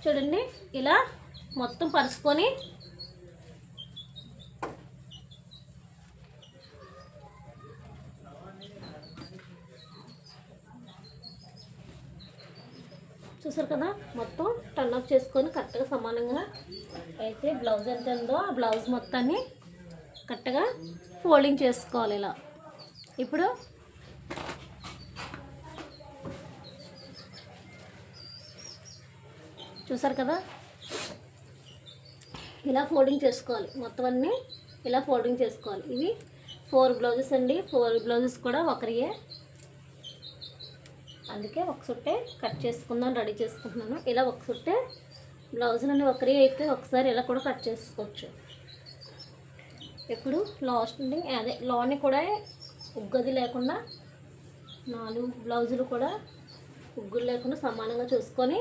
చూడండి ఇలా మొత్తం పరుచుకొని చూసారు కదా, మొత్తం టర్న్ అప్ చేసుకొని కరెక్ట్గా సమానంగా అయితే బ్లౌజ్ ఎంత ఉందో ఆ బ్లౌజ్ మొత్తాన్ని కరెక్ట్గా ఫోల్డింగ్ చేసుకోవాలి ఇలా. ఇప్పుడు చూసారు కదా, ఇలా ఫోల్డింగ్ చేసుకోవాలి, మొత్తం అన్నీ ఇలా ఫోల్డింగ్ చేసుకోవాలి. ఇవి 4 బ్లౌజెస్ అండి, 4 బ్లౌజెస్ కూడా ఒకరియే, అందుకే ఒక సుట్టే కట్ చేసుకుందాం రెడీ చేసుకుంటున్నాను. ఇలా ఒక సుట్టే బ్లౌజులన్నీ ఒకరి అయితే ఒకసారి ఇలా కూడా కట్ చేసుకోవచ్చు. ఇప్పుడు లాస్ట్ నుండి అదే లోని కూడా ఉగ్గది లేకుండా 4 బ్లౌజులు కూడా ఉగ్గులు లేకుండా సమానంగా చూసుకొని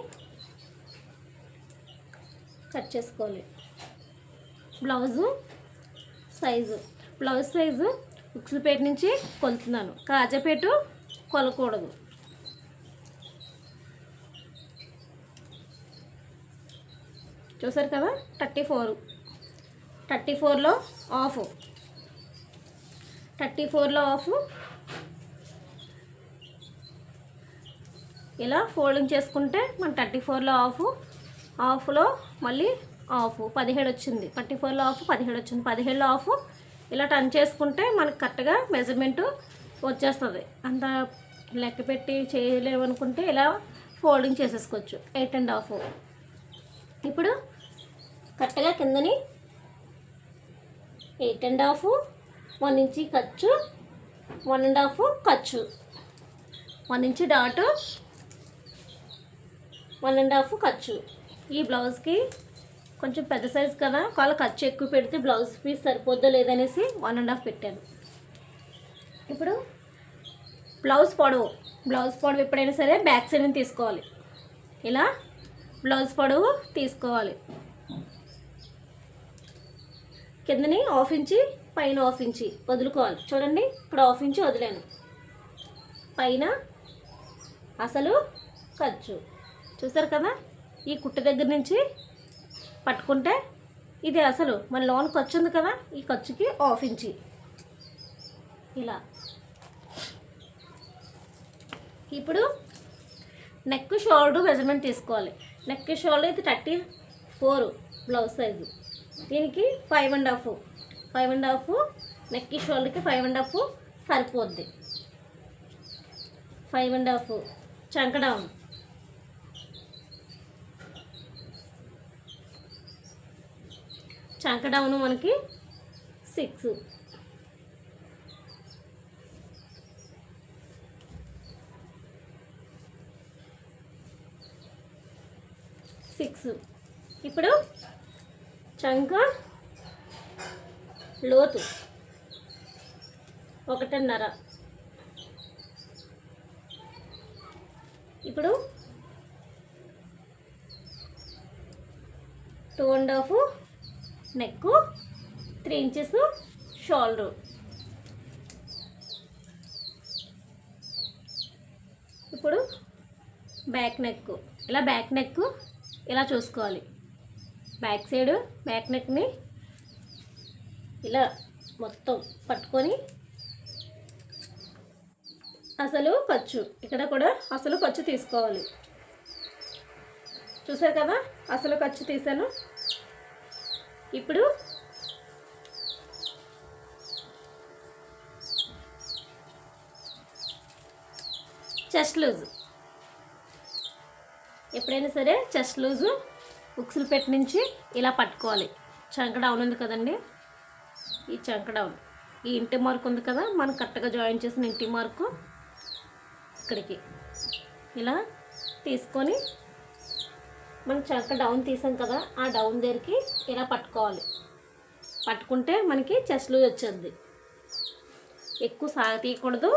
కట్ చేసుకోవాలి. బ్లౌజ్ సైజు ఉక్సులపేట నుంచి కొలుతున్నాను, కాజాపేట కొలకూడదు. చూసారు కదా, 34లో ఆఫ్, 34లో ఆఫ్ ఇలా ఫోల్డింగ్ చేసుకుంటే మన 34లో ఆఫ్లో మళ్ళీ ఆఫ్ 17 వచ్చింది. 34లో ఆఫ్ 17 వచ్చింది. 17లో ఆఫ్ ఇలా టర్న్ చేసుకుంటే మనకు కరెక్ట్గా మెజర్మెంటు వచ్చేస్తుంది. అంత లెక్క పెట్టి చేయలేమనుకుంటే ఇలా ఫోల్డింగ్ చేసేసుకోవచ్చు. 8 1/2. ఇప్పుడు కరెక్ట్గా కిందని 8 1/2, 1 ఇంచి ఖర్చు, 1 1/2 ఖర్చు, 1 ఇంచి డాటు, 1 1/2 ఖర్చు. ఈ బ్లౌజ్కి కొంచెం పెద్ద సైజు కదా, ఒకవేళ ఖర్చు ఎక్కువ పెడితే బ్లౌజ్ పీస్ సరిపోద్దా లేదనేసి 1 1/2 పెట్టాను. ఇప్పుడు బ్లౌజ్ పొడవు ఎప్పుడైనా సరే బ్యాక్ సైడ్ని తీసుకోవాలి. ఇలా బ్లౌజ్ పొడవు తీసుకోవాలి. కిందని 1/2 ఇంచి, పైన 1/2 ఇంచి వదులుకోవాలి. చూడండి, ఇప్పుడు 1/2 ఇంచి వదిలాను. పైన అసలు ఖర్చు చూసారు కదా, ఈ కుట్టు దగ్గర నుంచి పట్టుకుంటే ఇది అసలు మన లోన్ ఖర్చు ఉంది కదా, ఈ ఖర్చుకి 1/2 ఇంచి ఇలా. ఇప్పుడు నెక్ షోల్డర్ మెజర్మెంట్ తీసుకోవాలి. నెక్ షోల్డర్ ఇది 34 బ్లౌజ్ సైజు, దీనికి 5 1/2 నెక్ షోల్డర్కి 5 1/2 సరిపోద్ది. 5 1/2 చంక డౌన్, చంక డౌన్ మనకి 6, 6. ఇప్పుడు చంక లోతు 1.5. ఇప్పుడు 2 1/2 నెక్, 3 ఇంచెస్ షోల్డర్. ఇప్పుడు బ్యాక్ నెక్, బ్యాక్ నెక్ ఇలా చూసుకోవాలి. బ్యాక్ సైడ్ బ్యాక్ నెక్ని ఇలా మొత్తం పట్టుకొని అసలు ఖర్చు, ఇక్కడ కూడా అసలు ఖర్చు తీసుకోవాలి. చూసారు కదా, అసలు ఖర్చు తీసాను. ఇప్పుడు చెస్ట్ లూజ్, ఎప్పుడైనా సరే చెస్ట్ లూజు ఉక్సులపేట నుంచి ఇలా పట్టుకోవాలి. చంక డౌన్ ఉంది కదండి, ఈ చంక డౌన్, ఈ ఇంటి మార్క్ ఉంది కదా, మనం కరెక్ట్గా జాయిన్ చేసిన ఇంటి మార్కు ఇక్కడికి ఇలా తీసుకొని మనం చంక డౌన్ తీసాం కదా, ఆ డౌన్ దగ్గరికి ఇలా పట్టుకోవాలి. పట్టుకుంటే మనకి చెస్ట్ లూజ్ వచ్చేది. ఎక్కువ సాగ తీయకూడదు,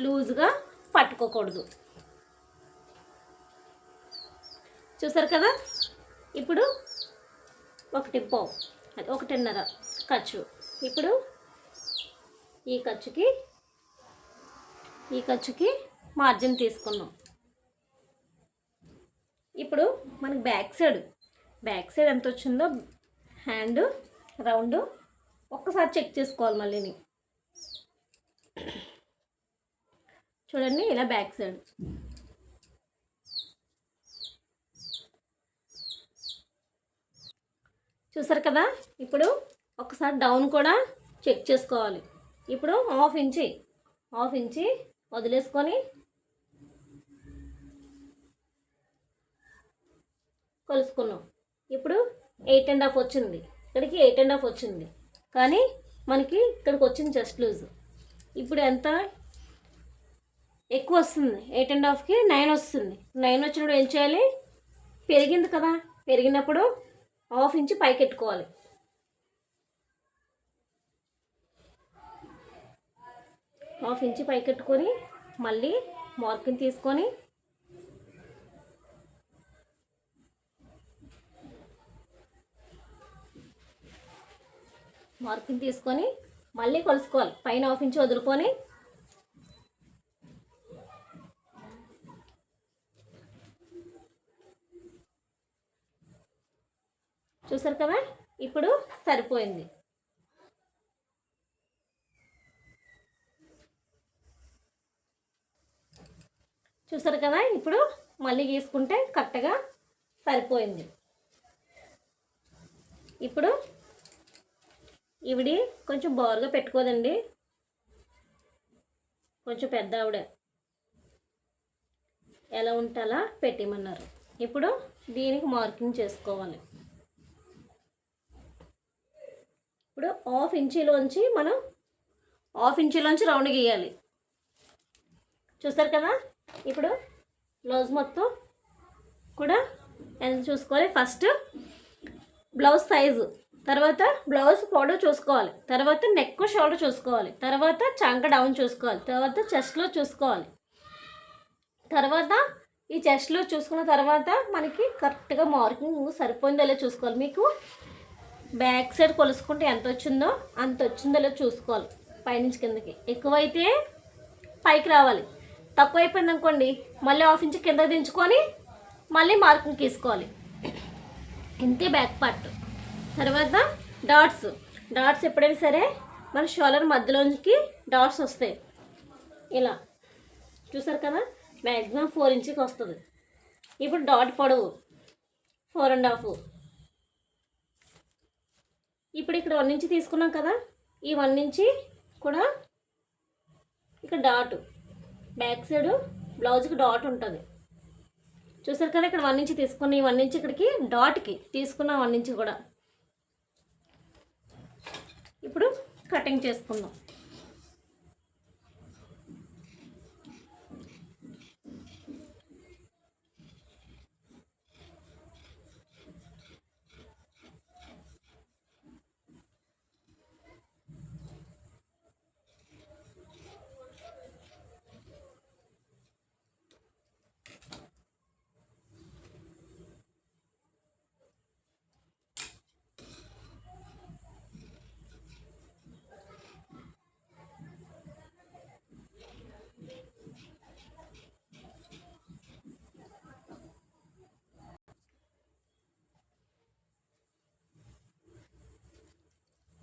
లూజ్గా పట్టుకోకూడదు. చూసారు కదా, ఇప్పుడు 1 1/2 అది 1.5 ఖర్చు. ఇప్పుడు ఈ ఖర్చుకి మార్జిన్ తీసుకున్నాం. ఇప్పుడు మనకి బ్యాక్ సైడ్ ఎంత వచ్చిందో హ్యాండ్ రౌండ్ ఒక్కసారి చెక్ చేసుకోవాలి. మళ్ళీని చూడండి, ఇలా బ్యాక్ సైడ్ చూసారు కదా. ఇప్పుడు ఒకసారి డౌన్ కూడా చెక్ చేసుకోవాలి. ఇప్పుడు హాఫ్ ఇంచి వదిలేసుకొని కొలుసుకున్నాం. ఇప్పుడు 8.5 వచ్చింది, ఇక్కడికి 8.5 వచ్చింది, కానీ మనకి ఇక్కడికి వచ్చింది చెస్ట్ లూజ్. ఇప్పుడు ఎంత ఎక్కువ వస్తుంది, 8.5కి 9 వస్తుంది. 9 వచ్చినప్పుడు ఏం చేయాలి, పెరిగింది కదా, పెరిగినప్పుడు హాఫ్ ఇంచ్ పైకి ఎట్టుకోవాలి. హాఫ్ ఇంచ్ పైకి ఎట్టుకొని మళ్ళీ మార్కింగ్ తీసుకొని మళ్ళీ కొలుసుకోవాలి. పైన హాఫ్ ఇంచ్ వదులుకొని చూసారు కదా. ఇప్పుడు సరిపోయింది. చూసారు కదా. ఇప్పుడు మళ్ళీ గీసుకుంటే కరెక్ట్గా సరిపోయింది. ఇప్పుడు ఈవిడి కొంచెం బారుగా పెట్టుకోదండి, కొంచెం పెద్ద ఆవిడ, ఎలా ఉంటే అలా పెట్టిమన్నారు. ఇప్పుడు దీనికి మార్కింగ్ చేసుకోవాలి. ఇప్పుడు హాఫ్ ఇంచీలోంచి మనం రౌండ్ గీయాలి. చూసారు కదా. ఇప్పుడు బ్లౌజ్ మొత్తం కూడా ఎంత చూసుకోవాలి, ఫస్ట్ బ్లౌజ్ సైజు, తర్వాత బ్లౌజ్ పౌడర్ చూసుకోవాలి, తర్వాత నెక్ షోల్డర్ చూసుకోవాలి, తర్వాత చంక డౌన్ చూసుకోవాలి, తర్వాత చెస్ట్లో చూసుకోవాలి. తర్వాత ఈ చెస్ట్లో చూసుకున్న తర్వాత మనకి కరెక్ట్గా మార్కింగ్ సరిపోయిందో లేదో చూసుకోవాలి. మీకు బ్యాక్ సైడ్ కొలుసుకుంటే ఎంత వచ్చిందో అంత వచ్చిందో లేదో చూసుకోవాలి. పైనుంచి కిందకి ఎక్కువైతే పైకి రావాలి, తక్కువ అయిపోయింది అనుకోండి మళ్ళీ హాఫ్ ఇంచ్ కిందకి దించుకొని మళ్ళీ మార్కింగ్ తీసుకోవాలి. ఇంతే బ్యాక్ పార్ట్. తర్వాత డాట్స్ ఎప్పుడైనా సరే మన షోల్డర్ మధ్యలోంచి డాట్స్ వస్తాయి ఇలా. చూసారు కదా, మ్యాక్సిమం 4 ఇంచుకి వస్తుంది. ఇప్పుడు డాట్ పొడవు 4.5. ఇప్పుడు ఇక్కడ 1 ఇంచ్ తీసుకున్నాం కదా, ఈ 1 ఇంచ్ కూడా ఇక్కడ డాట్, బ్యాక్ సైడ్ బ్లౌజ్కి డాట్ ఉంటుంది. చూసారు కదా, ఇక్కడ 1 ఇంచ్ తీసుకున్న ఈ 1 ఇంచ్ ఇక్కడికి డాట్కి తీసుకున్న 1 ఇంచ్ కూడా. ఇప్పుడు కటింగ్ చేసుకుందాం.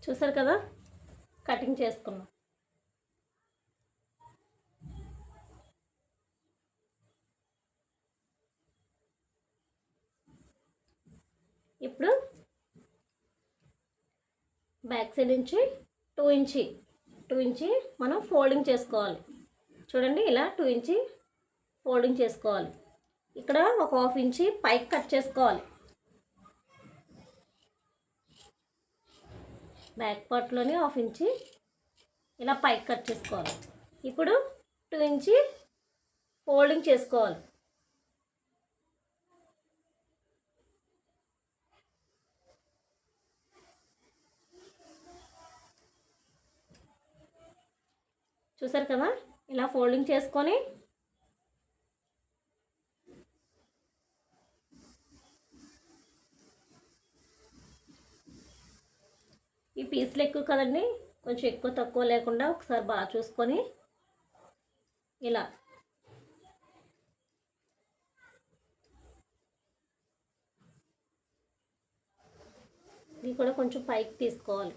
చూసారు కదా, కటింగ్ చేసుకున్నాం. ఇప్పుడు బ్యాక్ సైడ్ నుంచి 2 ఇంచ్ మనం ఫోల్డింగ్ చేసుకోవాలి. చూడండి, ఇలా 2 ఇంచ్ ఫోల్డింగ్ చేసుకోవాలి. ఇక్కడ ఒక హాఫ్ ఇంచ్ పైకి కట్ చేసుకోవాలి. బ్యాక్ పార్ట్లోనే హాఫ్ ఇంచ్ ఇలా పైకి కట్ చేసుకోవాలి. ఇప్పుడు 2 ఇంచ్ ఫోల్డింగ్ చేసుకోవాలి. చూసారు కదా, ఇలా ఫోల్డింగ్ చేసుకొని ఈ పీసులు ఎక్కువ కదండి, కొంచెం ఎక్కువ తక్కువ లేకుండా ఒకసారి బాగా చూసుకొని ఇలా కూడా కొంచెం పైకి తీసుకోవాలి.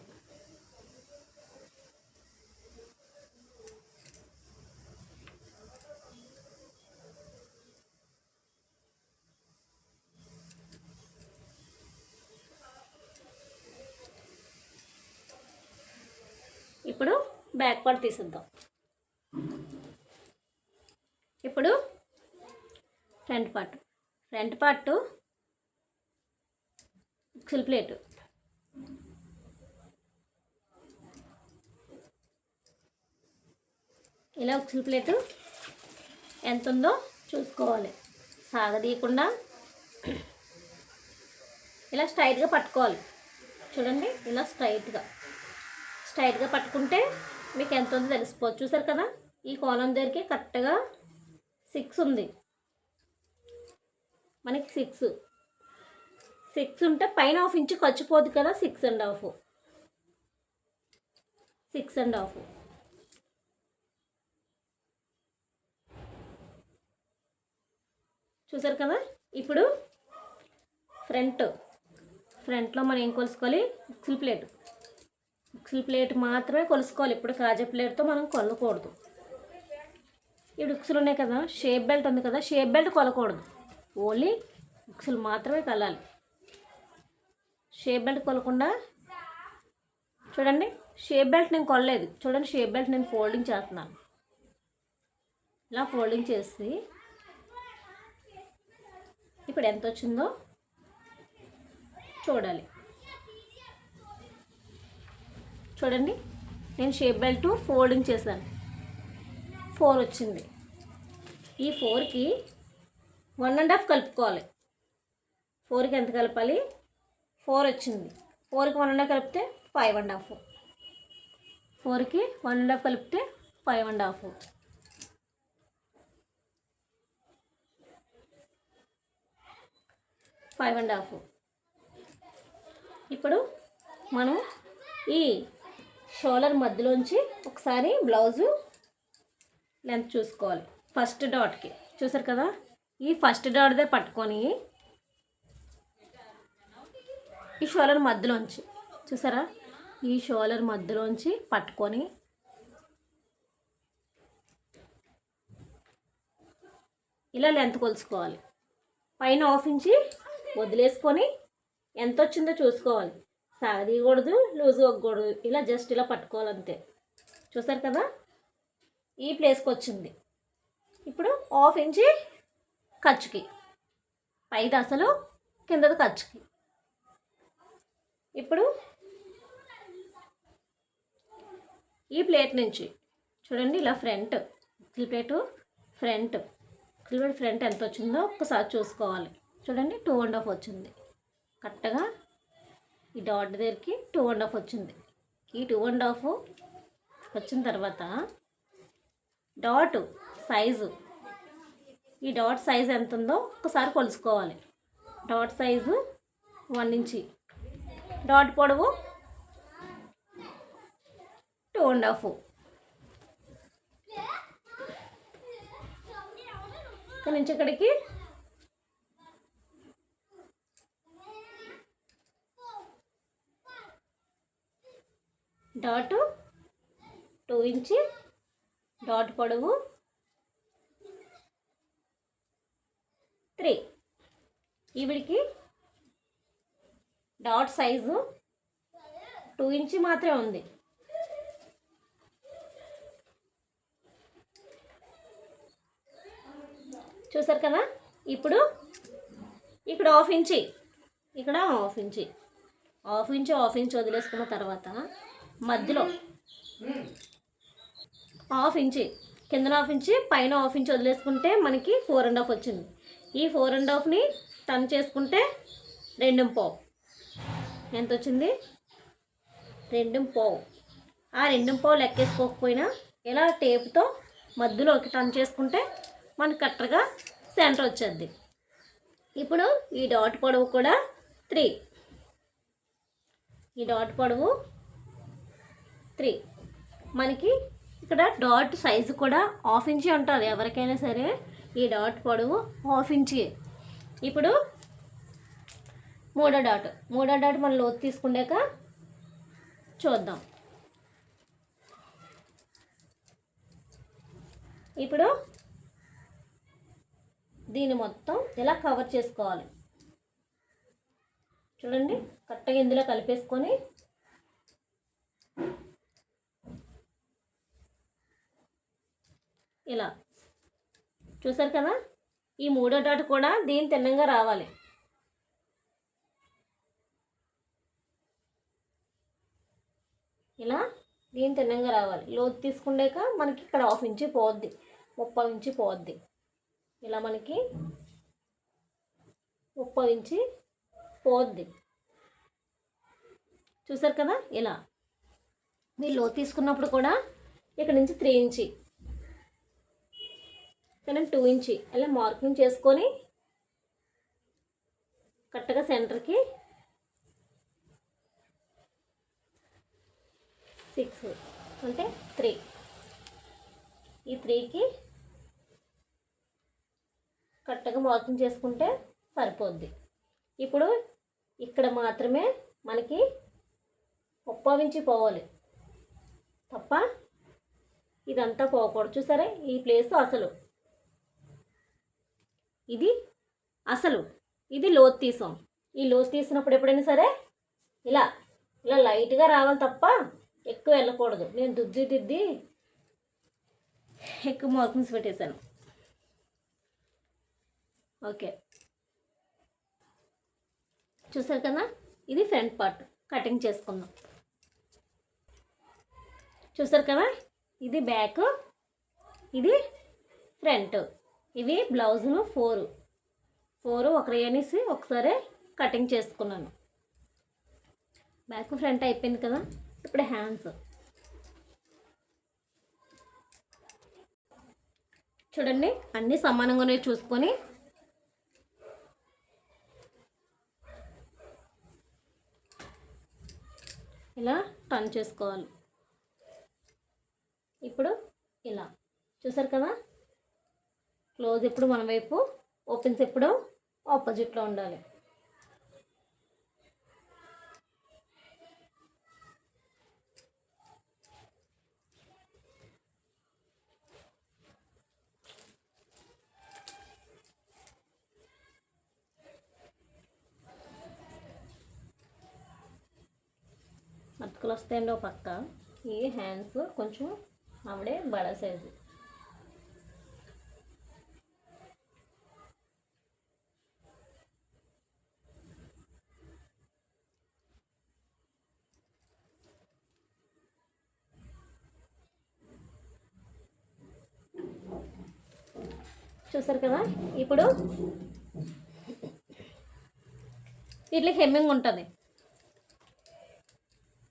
ఇప్పుడు బ్యాక్ పార్ట్ తీసేద్దాం. ఇప్పుడు ఫ్రంట్ పార్ట్ ఉక్సులు ప్లేటు ఇలా ఉక్సులు ప్లేటు ఎంత ఉందో చూసుకోవాలి. సాగదీయకుండా ఇలా స్ట్రైట్గా పట్టుకోవాలి. చూడండి, ఇలా స్ట్రైట్గా పట్టుకుంటే మీకు ఎంత ఉందో తెలిసిపోవచ్చు. చూసారు కదా, ఈ కోణం దగ్గరికి కరెక్ట్గా 6 ఉంది. మనకి 6 ఉంటే పైన 1/2 ఇంచు ఖర్చుపోదు కదా. 6.5 చూసారు కదా. ఇప్పుడు ఫ్రంట్లో మనం ఏం కొలుసుకోవాలి? ఉక్సులు ప్లేట్ మాత్రమే కొలుసుకోవాలి. ఇప్పుడు కాజా ప్లేట్తో మనం కొలకూడదు. ఇప్పుడు ఉక్సులు ఉన్నాయి కదా, షేప్ బెల్ట్ ఉంది కదా, షేప్ బెల్ట్ కొలకూడదు. ఓన్లీ ఉక్సులు మాత్రమే కలాలి. షేప్ బెల్ట్ కొలకుండా చూడండి, షేప్ బెల్ట్ నేను కొలలేదు. చూడండి, షేప్ బెల్ట్ నేను ఫోల్డింగ్ చేస్తున్నాను. ఇలా ఫోల్డింగ్ చేసి ఇప్పుడు ఎంత వచ్చిందో చూడాలి. చూడండి, నేను షేప్ బెల్ట్ ఫోల్డింగ్ చేశాను. 4 వచ్చింది. ఈ 4కి 1.5 కలుపుకోవాలి. 4కి ఎంత కలపాలి? 4 వచ్చింది. 4కి 1.5 కలిపితే 5.5. 4కి 1.5 కలిపితే 5.5. ఇప్పుడు మనం ఈ షోల్డర్ మధ్యలోంచి ఒకసారి బ్లౌజు లెంత్ చూసుకోవాలి. ఫస్ట్ డాట్కి చూసారు కదా, ఈ ఫస్ట్ డాట్దే పట్టుకొని ఈ షోల్డర్ మధ్యలోంచి చూసారా, ఈ షోల్డర్ మధ్యలోంచి పట్టుకొని ఇలా లెంత్ కొలుసుకోవాలి. పైన 1/2 ఇంచి వదిలేసుకొని ఎంత వచ్చిందో చూసుకోవాలి. సాగదీయకూడదు, లూజ్ అవ్వకూడదు. ఇలా జస్ట్ ఇలా పట్టుకోవాలంతే. చూసారు కదా, ఈ ప్లేస్కి వచ్చింది. ఇప్పుడు 1/2 ఇంచి ఖర్చుకి, పైది అసలు, కిందది ఖర్చుకి. ఇప్పుడు ఈ ప్లేట్ నుంచి చూడండి, ఇలా ఫ్రంట్ ఎంత వచ్చిందో ఒక్కసారి చూసుకోవాలి. చూడండి, 2.5 వచ్చింది. కరెక్ట్గా ఈ డాట్ దగ్గరికి 2.5 వచ్చింది. ఈ 2.5 వచ్చిన తర్వాత డాట్ సైజు ఎంత ఉందో ఒక్కసారి కొలుసుకోవాలి. డాట్ సైజు 1 ఇంచి, డాట్ పొడవు 2.5. ఇక్కడ నుంచి ఇక్కడికి డాట్ 2 ఇంచి, డాట్ పొడవు 3. ఈవిడికి డాట్ సైజు 2 ఇంచి మాత్రమే ఉంది. చూసారు కదా. ఇప్పుడు ఇక్కడ 1/2 ఇంచి, ఇక్కడ 1/2 ఇంచి వదిలేసుకున్న తర్వాత మధ్యలో 1/2 ఇంచి, కింద 1/2 ఇంచి, పైన 1/2 ఇంచి వదిలేసుకుంటే మనకి 4.5 వచ్చింది. ఈ 4.5ని టర్న్ చేసుకుంటే 2.5. ఎంత వచ్చింది? 2.5. ఆ 2.5 లెక్కేసుకోకపోయినా ఇలా టేపుతో మధ్యలోకి టర్న్ చేసుకుంటే మనకి కరెక్ట్గా సెంటర్ వచ్చేది. ఇప్పుడు ఈ డాట్ పొడవు కూడా 3. ఈ డాట్ పొడవు 3. మనకి ఇక్కడ డాట్ సైజు కూడా 1/2 ఇంచి ఉంటుంది ఎవరికైనా సరే. ఈ డాట్ పొడవు 1/2 ఇంచి. ఇప్పుడు మూడో డాట్ మనం లోతు తీసుకున్నాక చూద్దాం. ఇప్పుడు దీన్ని మొత్తం ఇలా కవర్ చేసుకోవాలి. చూడండి, కరెక్ట్గా ఇందులో కలిపేసుకొని ఇలా చూసారు కదా. ఈ మూడో డాట్ కూడా దీని తిన్నంగా రావాలి. ఇలా దీని తిన్నంగా రావాలి. లోతు తీసుకున్నాక మనకి ఇక్కడ 1/2 ఇంచు పోద్ది, 30 ఇంచు పోద్ది. ఇలా మనకి 30 ఇంచు పోద్ది. చూసారు కదా. ఇలా మీరు లోతు తీసుకున్నప్పుడు కూడా ఇక్కడ నుంచి 3 ఇంచు, ఇక్కడ 2 ఇంచు అలా మార్కింగ్ చేసుకొని కరెక్ట్గా సెంటర్కి 6 అంటే 3, ఈ 3కి కరెక్ట్గా మార్కింగ్ చేసుకుంటే సరిపోద్ది. ఇప్పుడు ఇక్కడ మాత్రమే మనకి 30 ఇంచు పోవాలి తప్ప ఇదంతా పోకూడదు. చూసారా, ఈ ప్లేస్ అసలు, ఇది అసలు, ఇది లోతు తీసాం. ఈ లోతు తీసినప్పుడు ఎప్పుడైనా సరే ఇలా ఇలా లైట్గా రావాలి తప్ప ఎక్కువ వెళ్ళకూడదు. నేను దిద్ది ఎక్కువ మార్కింగ్స్ పెట్టేశాను. ఓకే, చూసారు కదా. ఇది ఫ్రంట్ పార్ట్ కటింగ్ చేసుకుందాం. చూసారు కదా, ఇది బ్యాక్, ఇది ఫ్రంట్. ఇవి బ్లౌజులు 4 ఒక అనేసి ఒకసారి కటింగ్ చేసుకున్నాను. బ్యాక్ ఫ్రంట్ అయిపోయింది కదా. ఇప్పుడు హ్యాండ్స్ చూడండి, అన్నీ సమానంగానే చూసుకొని ఇలా టర్న్ చేసుకోవాలి. ఇప్పుడు ఇలా చూసారు కదా. క్లోజ్ ఎప్పుడు మన వైపు, ఓపెన్స్ ఎప్పుడు ఆపోజిట్లో ఉండాలి. మతుకులు వస్తాయండి ఒక పక్క. ఈ హ్యాండ్స్ కొంచెం ఆవిడే బడా సైజు. చూసారు కదా. ఇప్పుడు వీటికి హెమ్మింగ్ ఉంటుంది.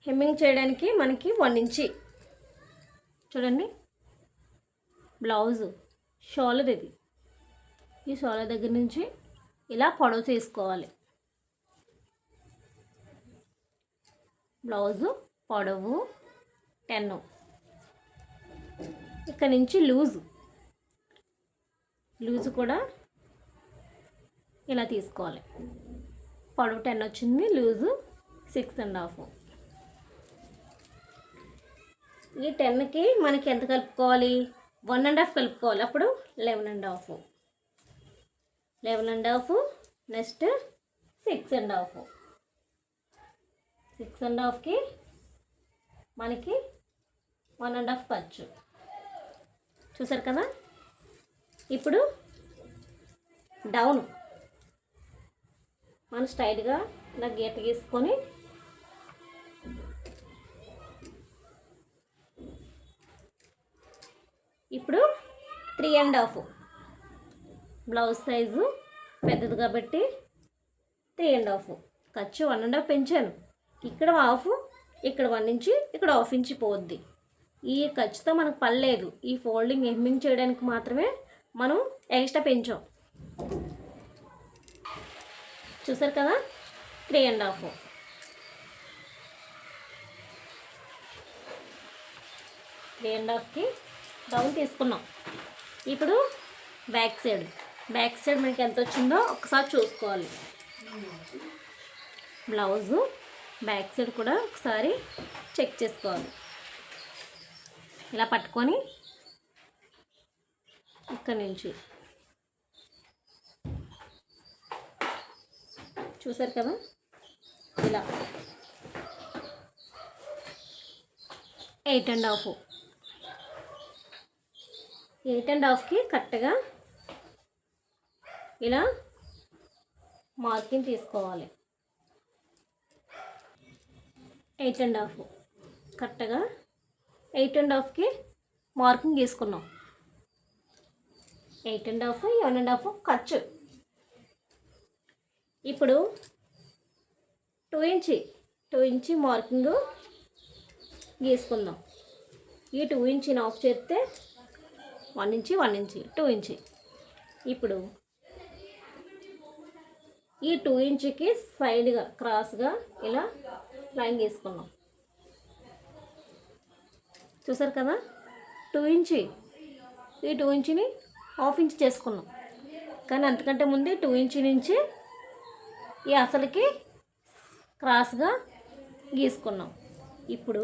హెమ్మింగ్ చేయడానికి మనకి 1 ఇంచు చూడండి. బ్లౌజు షోల్డర్ ఇది. ఈ షోల్డర్ దగ్గర నుంచి ఇలా పొడవు తీసుకోవాలి. బ్లౌజు పొడవు 10. ఇక్కడ నుంచి లూజు కూడా ఇలా తీసుకోవాలి. పొడవు 10 వచ్చింది, లూజు 6.5. ఈ 10కి మనకి ఎంత కలుపుకోవాలి? 1.5 కలుపుకోవాలి. అప్పుడు 11.5. 11.5 నెక్స్ట్ 6.5. 6.5కి మనకి 1.5 ఖర్చు. చూసారు కదా. ఇప్పుడు డౌన్ మనం స్ట్రైట్గా ఇలా గీత గీసుకొని ఇప్పుడు 3.5. బ్లౌజ్ సైజు పెద్దది కాబట్టి 3.5. ఖర్చు 1.5 పెంచాను. ఇక్కడ 1/2, ఇక్కడ 1 ఇంచు, ఇక్కడ 1/2 ఇంచు పోద్ది. ఈ ఖర్చుతో మనకు పర్లేదు. ఈ ఫోల్డింగ్ హెమ్మింగ్ చేయడానికి మాత్రమే మనం ఎక్స్ట్రా పెంచాం. చూసారు కదా. 3.5. 3.5కి డౌన్ తీసుకున్నాం. ఇప్పుడు బ్యాక్ సైడ్ మనకి ఎంత వచ్చిందో ఒకసారి చూసుకోవాలి. బ్లౌజు బ్యాక్ సైడ్ కూడా ఒకసారి చెక్ చేసుకోవాలి. ఇలా పట్టుకొని ఇక్కడ నుంచి చూసారు కదా, ఇలా 8.5 8.5కి కరెక్ట్గా ఇలా మార్కింగ్ తీసుకోవాలి. 8.5 కరెక్ట్గా 8.5కి మార్కింగ్ తీసుకున్నాం. 8.5 1.5 ఖర్చు. ఇప్పుడు 2 ఇంచి మార్కింగ్ గీసుకుందాం. ఈ 2 ఇంచిని ఆఫ్ చేస్తే 1 ఇంచి 2 ఇంచి. ఇప్పుడు ఈ 2 ఇంచుకి సైడ్గా క్రాస్గా ఇలా లైన్ గీసుకున్నాం. చూసారు కదా, 2 ఇంచి ఈ 2 ఇంచిని హాఫ్ ఇంచ్ చేసుకున్నాం. కానీ అంతకంటే ముందే 2 ఇంచి నుంచి ఈ అసలుకి క్రాస్గా గీసుకున్నాం. ఇప్పుడు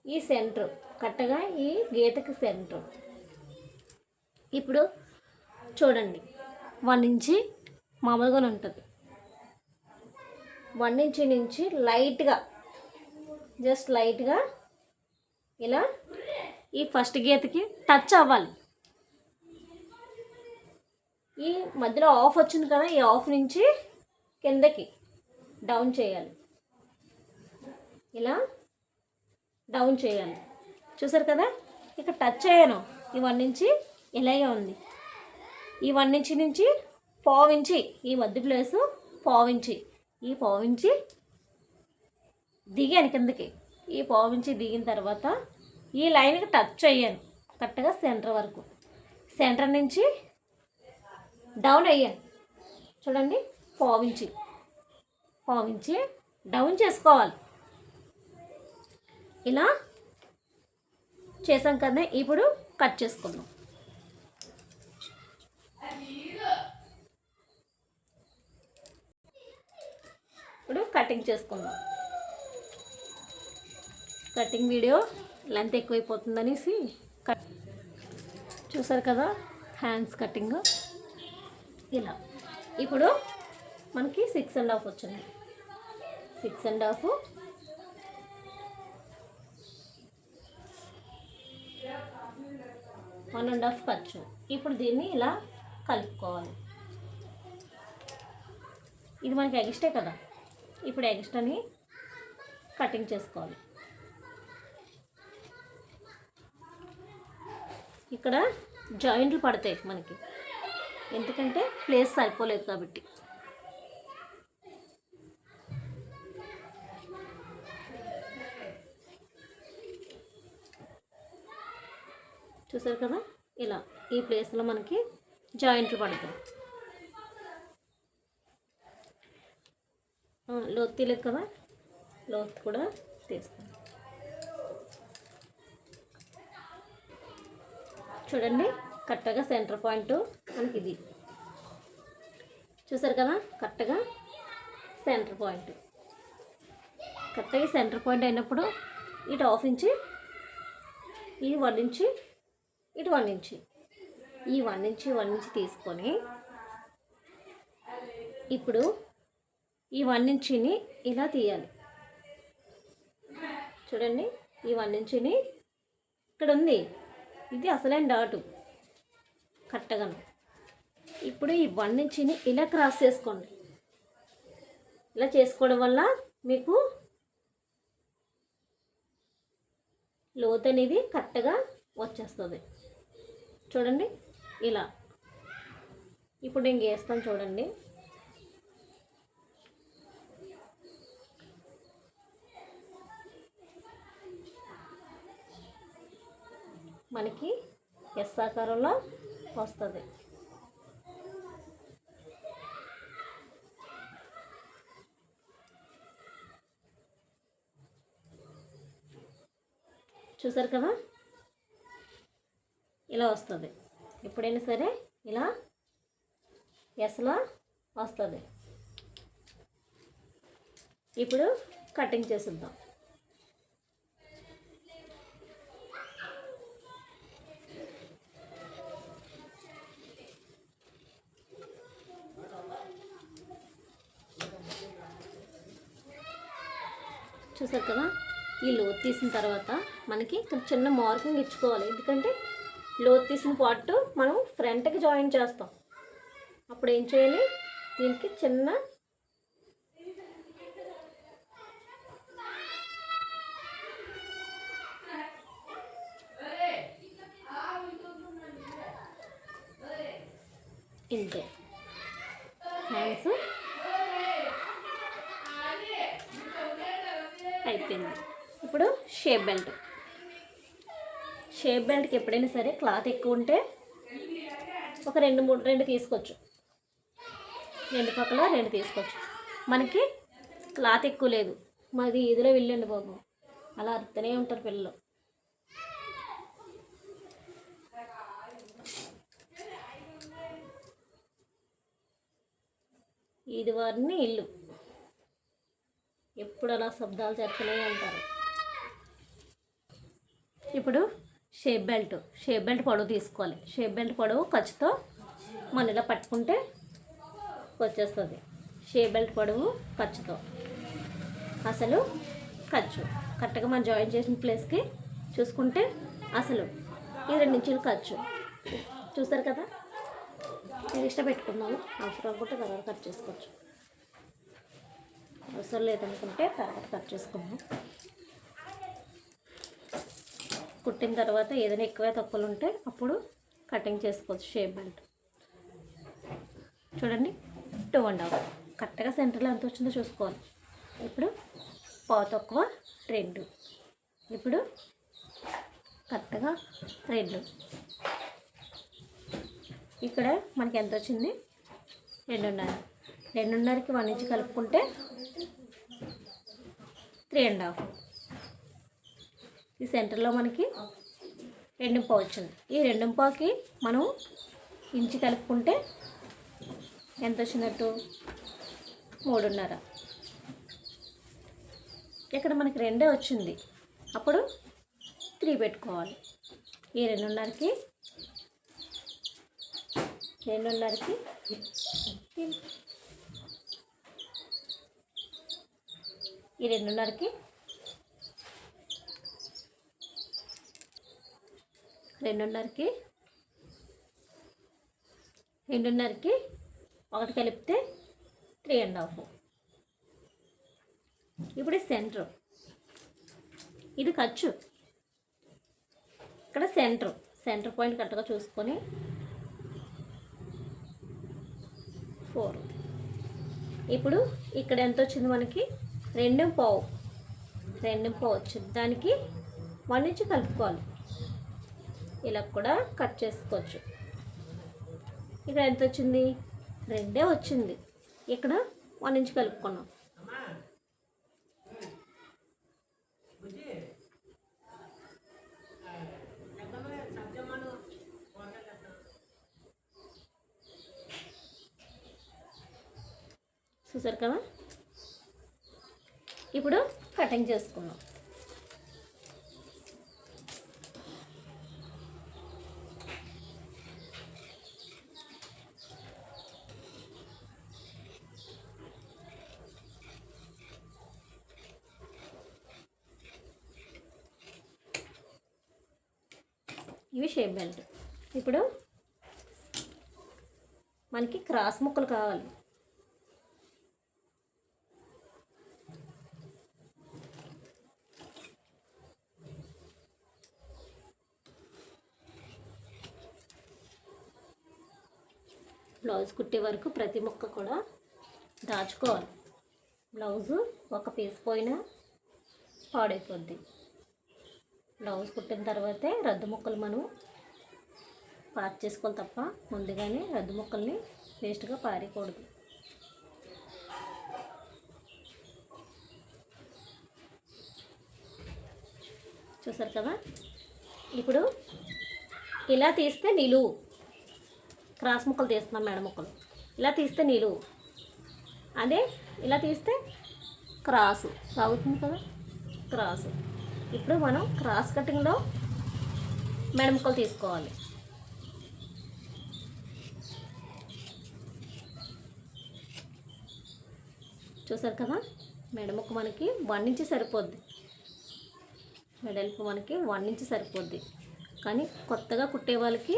ఈ సెంటర్ కరెక్ట్గా ఈ గీతకి సెంటర్. ఇప్పుడు చూడండి, 1 ఇంచి మామూలుగానే ఉంటుంది. 1 ఇంచి నుంచి లైట్గా జస్ట్ లైట్గా ఇలా ఈ ఫస్ట్ గీతకి టచ్ అవ్వాలి. ఈ మధ్యలో ఆఫ్ వచ్చింది కదా, ఈ ఆఫ్ నుంచి కిందకి డౌన్ చేయాలి. ఇలా డౌన్ చేయాలి. చూసారు కదా, ఇక్కడ టచ్ అయ్యాను. ఈ 1 ఇంచి ఇలాగే ఉంది. ఈ 1 ఇంచి నుంచి 1/2 ఇంచి ఈ మధ్య ప్లేసు 1/2 ఇంచి, ఈ 1/2 ఇంచి దిగాను కిందకి. ఈ 1/2 ఇంచి దిగిన తర్వాత ఈ లైన్కి టచ్ అయ్యాను కరెక్ట్గా సెంటర్ వరకు. సెంటర్ నుంచి డౌన్ అయ్యాను. చూడండి, 1/2 ఇంచి డౌన్ చేసుకోవాలి. ఇలా చేసాం కదా, ఇప్పుడు కట్ చేసుకుందాం. ఇప్పుడు కటింగ్ చేసుకుందాం. కటింగ్ వీడియో లెంత్ ఎక్కువైపోతుందనేసి చూసారు కదా, హ్యాండ్స్ కటింగ్ ఇలా. ఇప్పుడు మనకి 6.5 వచ్చింది. 6.5 1.5 ఖర్చు. ఇప్పుడు దీన్ని ఇలా కలుపుకోవాలి. ఇది మనకి ఎక్స్ట్రా కదా, ఇప్పుడు ఎక్స్ట్రాని కటింగ్ చేసుకోవాలి. ఇక్కడ జాయింట్లు పడతాయి మనకి, ఎందుకంటే ప్లేస్ సరిపోలేదు కాబట్టి. చూసారు కదా, ఇలా ఈ ప్లేస్లో మనకి జాయింట్లు పడతాయి. లోతు తీయలేదు కదా, లోతు కూడా తీస్తాం. చూడండి, కరెక్ట్గా సెంటర్ పాయింట్ మనకి ఇది. చూసారు కదా, కరెక్ట్గా సెంటర్ పాయింట్. కరెక్ట్గా సెంటర్ పాయింట్ అయినప్పుడు ఇటు 1/2 ఇంచి, ఈ 1 ఇంచి, ఇటు 1 ఇంచి, ఈ 1 ఇంచి తీసుకొని ఇప్పుడు ఈ 1 ఇంచిని ఇలా తీయాలి. చూడండి, ఈ 1 ఇంచిని ఇక్కడ ఉంది, ఇది అసలైన డాటు కరెక్ట్గాను. ఇప్పుడు ఈ 1 ఇంచిని ఇలా క్రాస్ చేసుకోండి. ఇలా చేసుకోవడం వల్ల మీకు లోతు అనేది కరెక్ట్గా వచ్చేస్తుంది. చూడండి, ఇలా. ఇప్పుడు నేను గీస్తాను చూడండి. మనకి ఎస్ ఆకారంలో వస్తుంది. చూసారు కదా, ఇలా వస్తుంది. ఎప్పుడైనా సరే ఇలా ఎస్లా వస్తుంది. ఇప్పుడు కటింగ్ చేసిద్దాం. చూసారు కదా, ఈ లోతు తీసిన తర్వాత మనకి ఇక్కడ చిన్న మార్కింగ్ ఇచ్చుకోవాలి. ఎందుకంటే లోతు తీసిన పార్ట్ మనం ఫ్రంట్కి జాయిన్ చేస్తాం. అప్పుడు ఏం చేయాలి, దీనికి చిన్న ఇంతే హ్యాండ్స్ అయిపోయింది. ఇప్పుడు షేప్ బెల్ట్. షేప్ బెల్ట్కి ఎప్పుడైనా సరే క్లాత్ ఎక్కువ ఉంటే ఒక రెండు తీసుకోవచ్చు. రెండు పక్కల 2 తీసుకోవచ్చు. మనకి క్లాత్ ఎక్కువ లేదు, మాది ఇదిలో వెళ్ళండి బాబు, అలా అరుతూనే ఉంటారు పిల్లలు. ఇది వారిని ఇల్లు ఎప్పుడు అలా శబ్దాలు చేస్తూనే ఉంటారు. ఇప్పుడు షేప్ బెల్ట్ పొడవు తీసుకోవాలి. షేప్ బెల్ట్ పొడవు ఖర్చుతో మనం ఇలా పట్టుకుంటే వచ్చేస్తుంది. షేప్ బెల్ట్ పొడవు ఖర్చుతో అసలు ఖర్చు కరెక్ట్గా మనం జాయిన్ చేసిన ప్లేస్కి చూసుకుంటే అసలు ఈ 2 ఇంచులు ఖర్చు. చూసారు కదా, ఇది ఇష్టపెట్టుకుందాము. అవసరం అనుకుంటే తర్వాత కట్ చేసుకోవచ్చు, అవసరం లేదనుకుంటే తర్వాత కట్ చేసుకుందాం. కుట్టిన తర్వాత ఏదైనా ఎక్కువ తక్కువలు ఉంటే అప్పుడు కటింగ్ చేసుకోవచ్చు. షేప్ బెల్ట్ చూడండి 2.5 కరెక్ట్గా సెంటర్లో ఎంత వచ్చిందో చూసుకోవాలి. ఇప్పుడు పావు తక్కువ 2, ఇప్పుడు కరెక్ట్గా 2. ఇక్కడ మనకి ఎంత వచ్చింది, 2.5. 2.5కి 1 ఇంచ్ కలుపుకుంటే 3.5. ఈ సెంటర్లో మనకి 2.5 వచ్చింది. ఈ 2.5కి మనం ఇంచు కలుపుకుంటే ఎంత వచ్చినట్టు, 3.5. ఇక్కడ మనకి 2 వచ్చింది, అప్పుడు 3 పెట్టుకోవాలి. ఈ 2.5కి ఈ 2.5కి ఈ 2.5కి 1 కలిపితే 3.5. ఇప్పుడు సెంటర్, ఇది ఖర్చు. ఇక్కడ సెంటర్ పాయింట్ కరెక్ట్గా చూసుకొని 4. ఇప్పుడు ఇక్కడ ఎంత వచ్చింది మనకి, 2.5 వచ్చింది. దానికి 1 ఇంచ్ కలుపుకోవాలి. ఇలా కూడా కట్ చేసుకోవచ్చు. ఇక్కడ ఎంత వచ్చింది, 2 వచ్చింది. ఇక్కడ 1 ఇంచ్ కలుపుకున్నాం. చూసారు కదా, ఇప్పుడు కటింగ్ చేసుకున్నాం. ఇవి షేప్ బెల్ట్. ఇప్పుడు మనకి క్రాస్ ముక్కలు కావాలి. బ్లౌజ్ కుట్టే వరకు ప్రతి ముక్క కూడా దాచుకోవాలి. బ్లౌజు ఒక పీస్ పోయినా పాడైపోద్ది. బ్లౌజ్ కుట్టిన తర్వాతే రద్దు ముక్కలు మనం పార్ట్ చేసుకోవాలి తప్ప ముందుగానే రద్దు ముక్కల్ని వేస్ట్గా పారేయకూడదు. చూసారు కదా, ఇప్పుడు ఇలా తీస్తే నిలువు. క్రాస్ ముక్కలు తీస్తున్నాం, మెడ ముక్కలు ఇలా తీస్తే నిలువు. అదే ఇలా తీస్తే క్రాసు సాగుతుంది కదా, క్రాసు. ఇప్పుడు మనం క్రాస్ కటింగ్లో మెడముక్కలు తీసుకోవాలి. చూసారు కదా, మెడముక్క మనకి 1 ఇంచ్ సరిపోద్ది. మెడల్పు మనకి 1 ఇంచ్ సరిపోద్ది. కానీ కొత్తగా కుట్టే వాళ్ళకి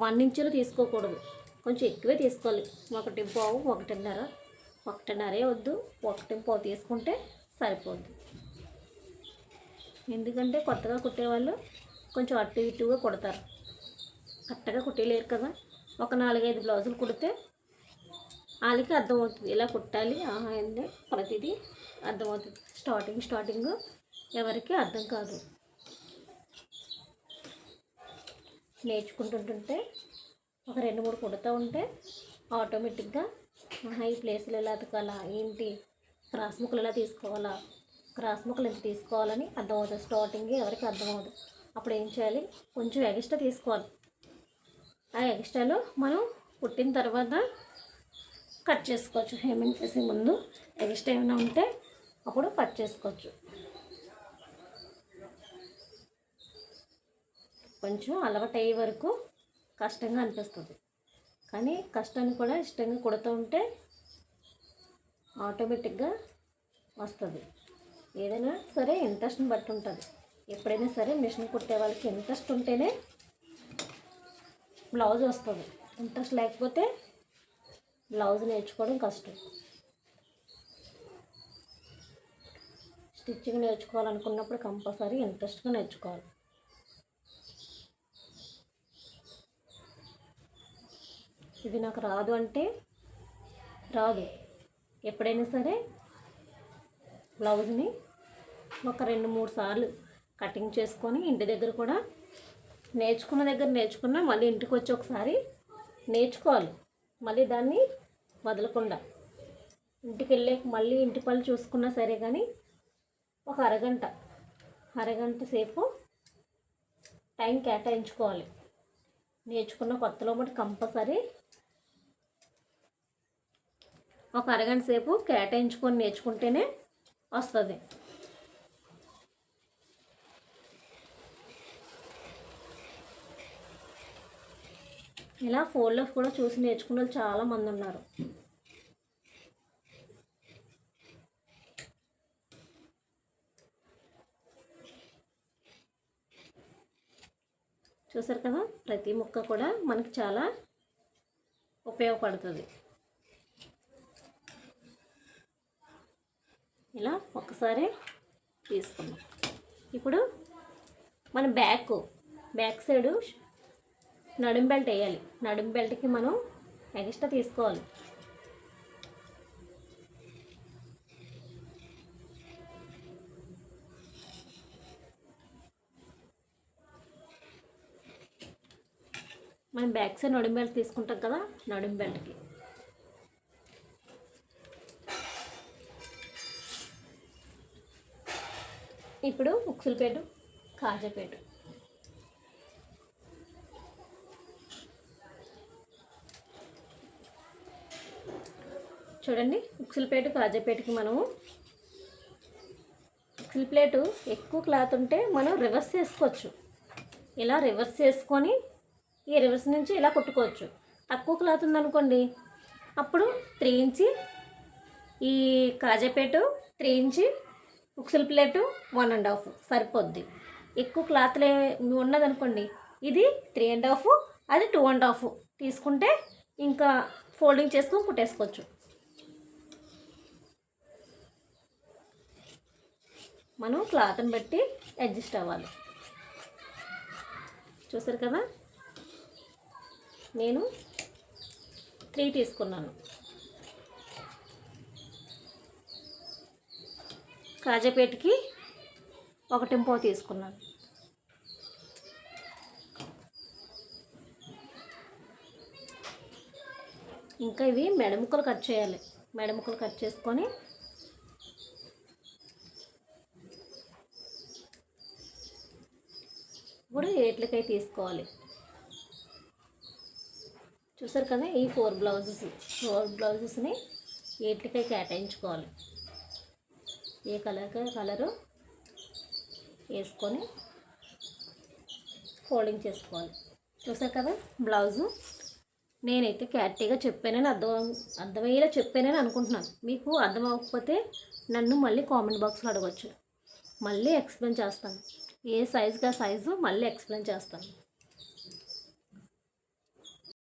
1 ఇంచులు తీసుకోకూడదు, కొంచెం ఎక్కువే తీసుకోవాలి. 1.5, 1.5, 1.5 వద్దు, 1.5 తీసుకుంటే సరిపోద్ది. ఎందుకంటే కొత్తగా కుట్టేవాళ్ళు కొంచెం అటు ఇటుగా కుడతారు, కరెక్ట్గా కుట్టలేరు కదా. ఒక 4-5 బ్లౌజులు కుడితే వాళ్ళకి అర్థమవుతుంది ఇలా కుట్టాలి అంటే ప్రతిదీ అర్థమవుతుంది. స్టార్టింగ్ ఎవరికి అర్థం కాదు. నేర్చుకుంటుంటే ఒక 2-3 కుడుతూ ఉంటే ఆటోమేటిక్గా ఈ ప్లేస్లు ఎలా అతకాలా, ఏంటి క్రాస్ ముక్కలు ఎలా తీసుకోవాలా, క్రాస్ ముక్కలు ఎంత తీసుకోవాలని అర్థమవుతుంది. స్టార్టింగ్ ఎవరికి అర్థమవుతుంది. అప్పుడు ఏం చేయాలి, కొంచెం ఎక్స్ట్రా తీసుకోవాలి. ఆ ఎక్స్ట్రాలో మనం కుట్టిన తర్వాత కట్ చేసుకోవచ్చు. హెమ్మింగ్ చేసే ముందు ఎక్స్ట్రా ఏమైనా ఉంటే అప్పుడు కట్ చేసుకోవచ్చు. కొంచెం అలవాటు అయ్యే వరకు కష్టంగా అనిపిస్తుంది, కానీ కష్టాన్ని కూడా ఇష్టంగా కుడుతూ ఉంటే ఆటోమేటిక్గా వస్తుంది. ఏదైనా సరే ఇంట్రెస్ట్ని బట్టి ఉంటుంది. ఎప్పుడైనా సరే మిషన్ కుట్టే వాళ్ళకి ఇంట్రెస్ట్ ఉంటేనే బ్లౌజ్ వస్తుంది. ఇంట్రెస్ట్ లేకపోతే బ్లౌజ్ నేర్చుకోవడం కష్టం. స్టిచ్చింగ్ నేర్చుకోవాలనుకున్నప్పుడు కంపల్సరీ ఇంట్రెస్ట్గా నేర్చుకోవాలి. ఇది నాకు రాదు అంటే రాదు. ఎప్పుడైనా సరే బ్లౌజ్ని ఒక 2-3 సార్లు కటింగ్ చేసుకొని ఇంటి దగ్గర కూడా నేర్చుకున్న మళ్ళీ ఇంటికి వచ్చి ఒకసారి నేర్చుకోవాలి. మళ్ళీ దాన్ని వదలకుండా ఇంటికి వెళ్ళే మళ్ళీ ఇంటి పనులు చూసుకున్నా సరే, కానీ ఒక అరగంట సేపు టైం కేటాయించుకోవాలి. నేర్చుకున్న కొత్తలో మటు కంపల్సరీ ఒక అరగంట సేపు కేటాయించుకొని నేర్చుకుంటేనే వస్తుంది. ఇలా ఫోన్లో కూడా చూసి నేర్చుకున్న వాళ్ళు చాలామంది ఉన్నారు. చూసారు కదా, ప్రతి ముక్క కూడా మనకి చాలా ఉపయోగపడుతుంది. ఇలా ఒక్కసారి తీసుకున్నాం. ఇప్పుడు మన బ్యాక్ సైడు నడుం బెల్ట్ వేయాలి. నడుం బెల్ట్కి మనం ఎక్స్ట్రా తీసుకోవాలి. మనం బ్యాక్ సైడ్ నడుం బెల్ట్ తీసుకుంటాం కదా, నడుం బెల్ట్కి ఇప్పుడు ఉక్సులపేట, కాజాపేట. చూడండి, ఉక్సులపేట కాజాపేటకి మనము ఉక్సుల ప్లేటు ఎక్కువ క్లాత్ ఉంటే మనం రివర్స్ చేసుకోవచ్చు. ఇలా రివర్స్ చేసుకొని ఈ రివర్స్ నుంచి ఇలా కుట్టుకోవచ్చు. తక్కువ క్లాత్ ఉందనుకోండి, అప్పుడు 3 ఇంచ్ ఈ కాజాపేట, 3 ఇంచ్ ఉక్సుల ప్లేటు 1.5 సరిపోద్ది. ఎక్కువ క్లాత్లే ఉన్నదనుకోండి, ఇది 3.5, అది 2.5 తీసుకుంటే ఇంకా ఫోల్డింగ్ చేసుకొని కుట్టేసుకోవచ్చు. మనం క్లాత్ని బట్టి అడ్జస్ట్ అవ్వాలి. చూసారు కదా, నేను 3 తీసుకున్నాను. కాజాపేటకి 1.5 తీసుకున్నాను. ఇంకా ఇవి మెడముక్కలు కట్ చేయాలి. మెడముక్కలు కట్ చేసుకొని ఇప్పుడు ఏట్లకై తీసుకోవాలి. చూసారు కదా, ఈ 4 బ్లౌజెస్ని ఏట్లకై కేటాయించుకోవాలి. ఏ కలరు వేసుకొని ఫోల్డింగ్ చేసుకోవాలి. చూసారు కదా బ్లౌజు. నేనైతే క్లారిటీగా చెప్పానని అర్థమయ్యేలా చెప్పానని అనుకుంటున్నాను. మీకు అర్థం అవ్వకపోతే నన్ను మళ్ళీ కామెంట్ బాక్స్లో అడగచ్చు, మళ్ళీ ఎక్స్ప్లెయిన్ చేస్తాను. ఏ సైజుగా సైజు మళ్ళీ ఎక్స్ప్లెయిన్ చేస్తాను.